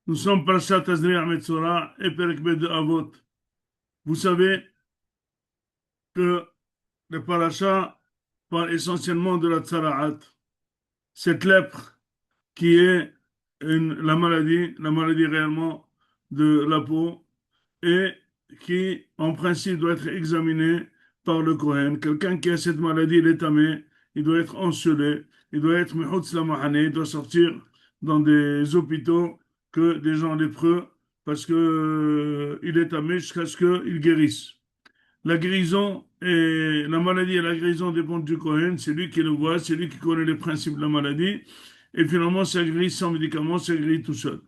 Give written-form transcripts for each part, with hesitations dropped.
Nous sommes Parashat Tazria Metzora et Perek Bet de Avot. Vous savez que le parasha parle essentiellement de la tsara'at, cette lèpre qui est la maladie réellement de la peau et qui, en principe, doit être examinée par le Kohen. Quelqu'un qui a cette maladie, il est tamé, il doit être encelé, il doit être mehutz la mahane, il doit sortir dans des hôpitaux que des gens lépreux parce que il est tamé jusqu'à ce qu'il guérisse. La guérison et la maladie et la guérison dépendent du Kohen, c'est lui qui le voit, c'est lui qui connaît les principes de la maladie. Et finalement, ça guérit sans médicaments, ça guérit tout seul.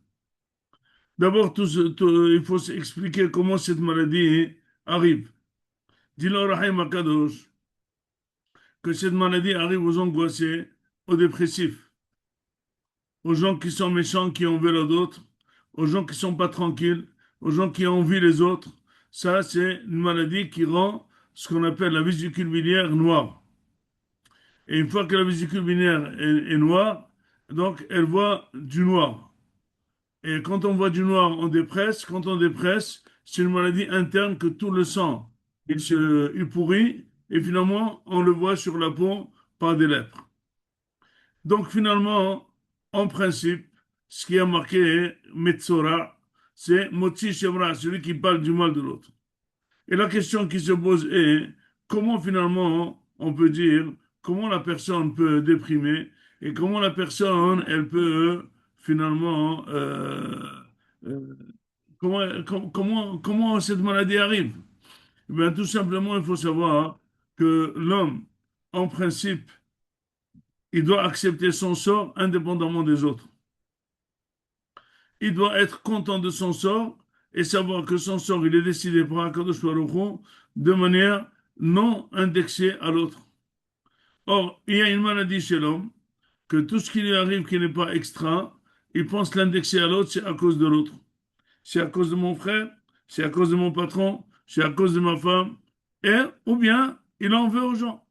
D'abord, il faut expliquer comment cette maladie arrive. Dis-le au Rahim Akadosh que cette maladie arrive aux angoissés, aux dépressifs, aux gens qui sont méchants, qui en veulent d'autres, aux gens qui sont pas tranquilles, aux gens qui envient les autres. Ça, c'est une maladie qui rend ce qu'on appelle la vésicule biliaire noire. Et une fois que la vésicule biliaire est noire, donc elle voit du noir. Et quand on voit du noir, on dépresse. Quand on dépresse, c'est une maladie interne que tout le sang, il pourrit. Et finalement, on le voit sur la peau par des lèpres. Donc finalement, en principe, ce qui a marqué Metzora, c'est Motzi Shemra, celui qui parle du mal de l'autre. Et la question qui se pose est, comment finalement on peut dire, comment la personne peut déprimer et comment la personne, elle peut finalement, euh, comment cette maladie arrive? Eh bien, tout simplement, il faut savoir que l'homme, en principe, il doit accepter son sort indépendamment des autres. Il doit être content de son sort et savoir que son sort, il est décidé par Akadosh Baruch Hu de manière non indexée à l'autre. Or, il y a une maladie chez l'homme, que tout ce qui lui arrive qui n'est pas extra, il pense l'indexer à l'autre, c'est à cause de l'autre. C'est à cause de mon frère, c'est à cause de mon patron, c'est à cause de ma femme, et, ou bien il en veut aux gens.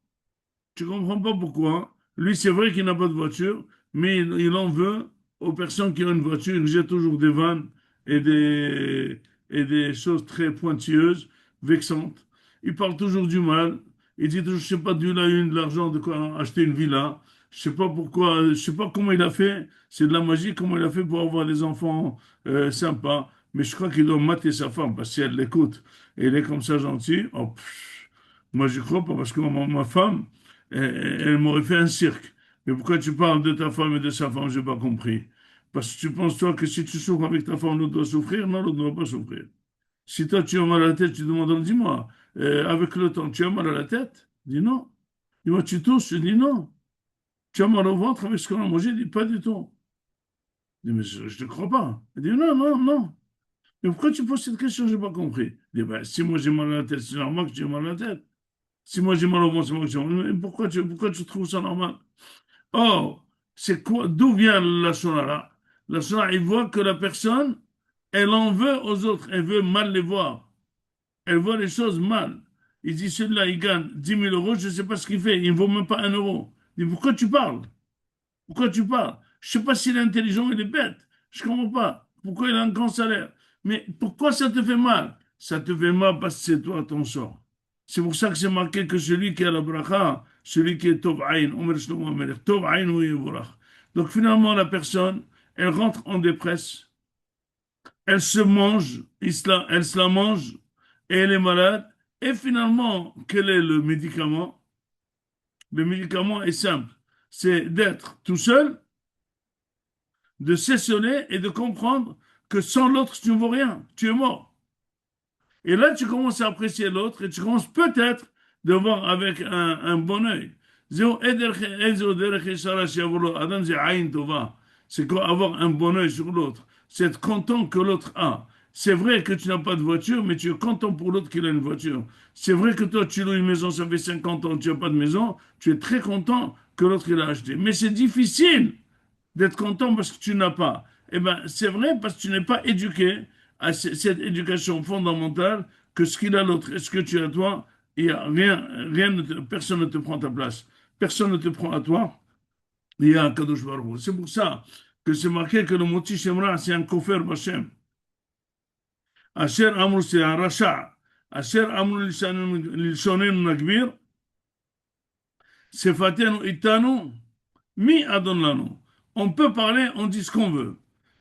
Tu comprends pas pourquoi. Lui, c'est vrai qu'il n'a pas de voiture, mais il en veut aux personnes qui ont une voiture. Il jette toujours des vannes et et des choses très pointilleuses, vexantes. Il parle toujours du mal. Il dit toujours, je sais pas d'où il a eu de l'argent, de quoi acheter une villa. Je sais pas pourquoi, je sais pas comment il a fait. C'est de la magie, comment il a fait pour avoir des enfants sympas. Mais je crois qu'il doit mater sa femme, parce que si elle l'écoute et elle est comme ça gentille, oh, moi je crois pas, parce que ma femme, elle m'aurait fait un cirque. Mais pourquoi tu parles de ta femme et de sa femme, j'ai pas compris. Parce que tu penses, toi, que si tu souffres avec ta femme, l'autre doit souffrir? Non, l'autre ne doit pas souffrir. Si toi, tu as mal à la tête, tu demandes, dis-moi, avec le temps, tu as mal à la tête? Dis non. Dis-moi, tu tousses? Je dis non. Tu as mal au ventre avec ce qu'on a mangé? Dis pas du tout. Je dis, mais je ne te crois pas. Elle dit, non, non, non. Mais pourquoi tu poses cette question? J'ai pas compris. Je dis, ben, si moi j'ai mal à la tête, c'est normal que tu aies mal à la tête. Si moi j'ai mal au ventre, c'est moi que j'ai mal. Mais pourquoi tu trouves ça normal? Or, c'est quoi, d'où vient la sonara? La sonara, il voit que la personne, elle en veut aux autres, elle veut mal les voir. Elle voit les choses mal. Il dit, celui-là, il gagne 10 000 euros, je ne sais pas ce qu'il fait, il ne vaut même pas 1 euro. Il dit, pourquoi tu parles? Pourquoi tu parles? Je ne sais pas s'il est intelligent, il est bête. Je ne comprends pas. Pourquoi il a un grand salaire? Mais pourquoi ça te fait mal? Ça te fait mal parce que c'est toi ton sort. C'est pour ça que c'est marqué que celui qui a la bracha, celui qui est Tov Aïn, Omer Shlomo Amelech, Tov Aïn ou Yevorach. Donc finalement, la personne, elle rentre en dépresse, elle se mange, elle se la mange, et elle est malade. Et finalement, quel est le médicament? Le médicament est simple, c'est d'être tout seul, de s'essoler et de comprendre que sans l'autre, tu ne vaux rien, tu es mort. Et là, tu commences à apprécier l'autre et tu commences peut-être de voir avec un bon œil. C'est quoi avoir un bon œil sur l'autre? C'est être content que l'autre a. C'est vrai que tu n'as pas de voiture, mais tu es content pour l'autre qu'il a une voiture. C'est vrai que toi, tu loues une maison, ça fait 50 ans, tu n'as pas de maison, tu es très content que l'autre il a acheté. Mais c'est difficile d'être content parce que tu n'as pas. Eh bien, c'est vrai parce que tu n'es pas éduqué à cette éducation fondamentale que ce qu'il a l'autre et ce que tu as toi, il y a personne ne te prend ta place. Personne ne te prend à toi. Il y a un Kadosh Baruch Hu. C'est pour ça que c'est marqué que le Moti Shemra, c'est un kofer Bashem. Asher Amru, c'est un rachat. Asher Amru Lilshonen Nagbir, Sefatenu Itanu, Mi Adonlanu. On peut parler, on dit ce qu'on veut.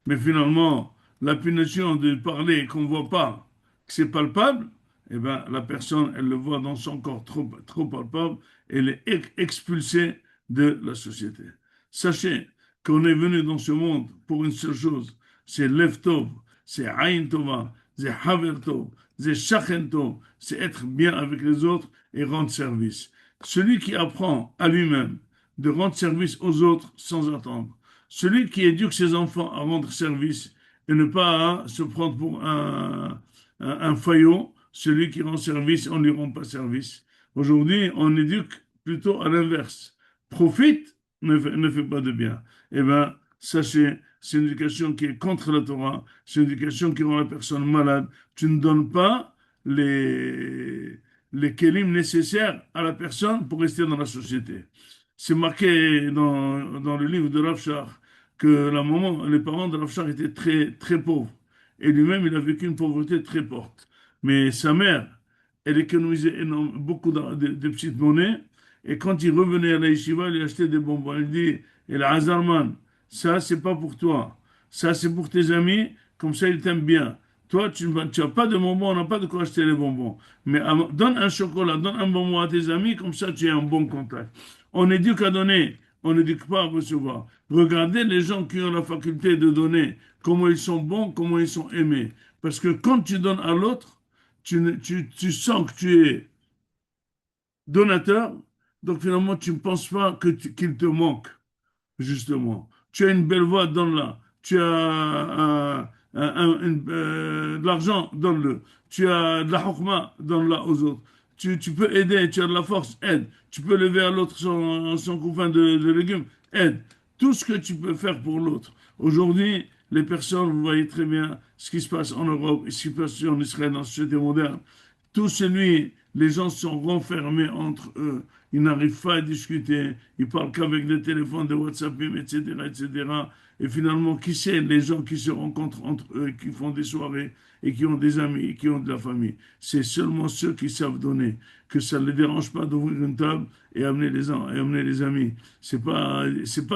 Mais finalement, la punition de parler qu'on ne voit pas, que c'est palpable, eh ben, la personne, elle le voit dans son corps trop palpable, elle est expulsée de la société. Sachez qu'on est venu dans ce monde pour une seule chose, c'est Lev Tov, c'est Ayin Tova, c'est Haver Tov, c'est Shachen Tov, c'est être bien avec les autres et rendre service. Celui qui apprend à lui-même de rendre service aux autres sans attendre, celui qui éduque ses enfants à rendre service et ne pas se prendre pour un faillot, celui qui rend service, on ne lui rend pas service. Aujourd'hui, on éduque plutôt à l'inverse. Profite, ne fait pas de bien. Eh bien, sachez, c'est une éducation qui est contre la Torah, c'est une éducation qui rend la personne malade. Tu ne donnes pas les kélim nécessaires à la personne pour rester dans la société. C'est marqué dans le livre de Rav Shach que les parents de Rav Shach étaient très pauvres. Et lui-même, il a vécu une pauvreté très forte. Mais sa mère, elle économisait beaucoup de petites monnaies. Et quand il revenait à la yeshiva, il lui achetait des bonbons. Il dit, et la Hazarman, ça, c'est pas pour toi. Ça, c'est pour tes amis. Comme ça, ils t'aiment bien. Toi, tu n'as pas de bonbons, on n'a pas de quoi acheter les bonbons. Mais donne un chocolat, donne un bonbon à tes amis, comme ça, tu as un bon contact. On éduque à donner, on n'éduque pas à recevoir. Regardez les gens qui ont la faculté de donner, comment ils sont bons, comment ils sont aimés. Parce que quand tu donnes à l'autre, tu sens que tu es donateur, donc finalement, tu ne penses pas qu'il te manque, justement. Tu as une belle voix, donne-la. Tu as de l'argent, donne-le. Tu as de la hokma, donne-la aux autres. Tu peux aider, tu as de la force, aide. Tu peux lever à l'autre son couffin de légumes, aide. Tout ce que tu peux faire pour l'autre. Aujourd'hui, les personnes, vous voyez très bien ce qui se passe en Europe, ce qui se passe en Israël, dans la société moderne. Tout celui, les gens sont renfermés entre eux. Ils n'arrivent pas à discuter. Ils parlent qu'avec des téléphones, des WhatsApp, etc., etc. Et finalement, qui sait les gens qui se rencontrent entre eux, qui font des soirées et qui ont des amis et qui ont de la famille. C'est seulement ceux qui savent donner, que ça ne les dérange pas d'ouvrir une table et amener les amis. C'est pas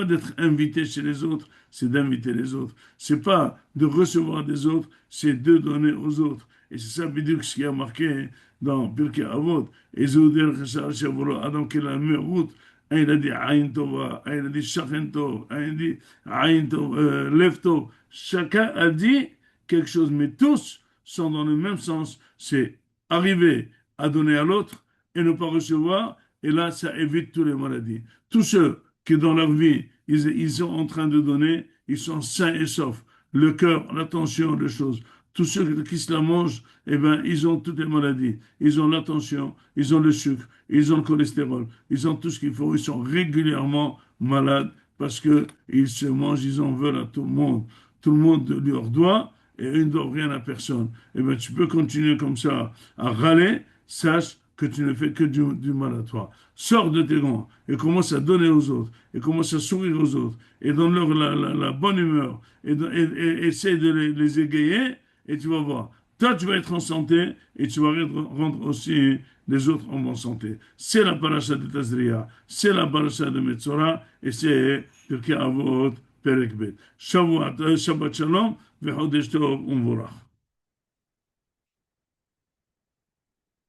d'être invité chez les autres, c'est d'inviter les autres. C'est pas de recevoir des autres, c'est de donner aux autres. Et c'est ça, Biduk, ce qui a marqué dans Pirkei Avot. Et Zouder Cheshar Shavuro, Adam qui est la meilleure route. Un, il a dit Aïn Tova, un, il a dit Shachen Tov, un, il a dit Aïn Tov, Lev Tov. Chacun a dit quelque chose, mais tous sont dans le même sens. C'est arriver à donner à l'autre et ne pas recevoir. Et là, ça évite toutes les maladies. Tous ceux qui, dans leur vie, ils sont en train de donner, ils sont sains et saufs. Le cœur, l'attention, les choses. Tous ceux qui se la mangent, eh ben, ils ont toutes les maladies. Ils ont la tension, ils ont le sucre, ils ont le cholestérol, ils ont tout ce qu'il faut. Ils sont régulièrement malades parce qu'ils se mangent, ils en veulent à tout le monde. Tout le monde leur doit et ils ne doivent rien à personne. Eh ben, tu peux continuer comme ça à râler, sache que tu ne fais que du mal à toi. Sors de tes rangs et commence à donner aux autres, et commence à sourire aux autres, et donne-leur la bonne humeur, et essaie de les égayer, et tu vas voir. Toi, tu vas être en santé, et tu vas rendre aussi les autres en bonne santé. C'est la paracha de Tazria, c'est la paracha de Metzora, et c'est Pirkei Avot, Perek Bet. Shabbat Shalom, Ve'chodesh Tov Umvorach.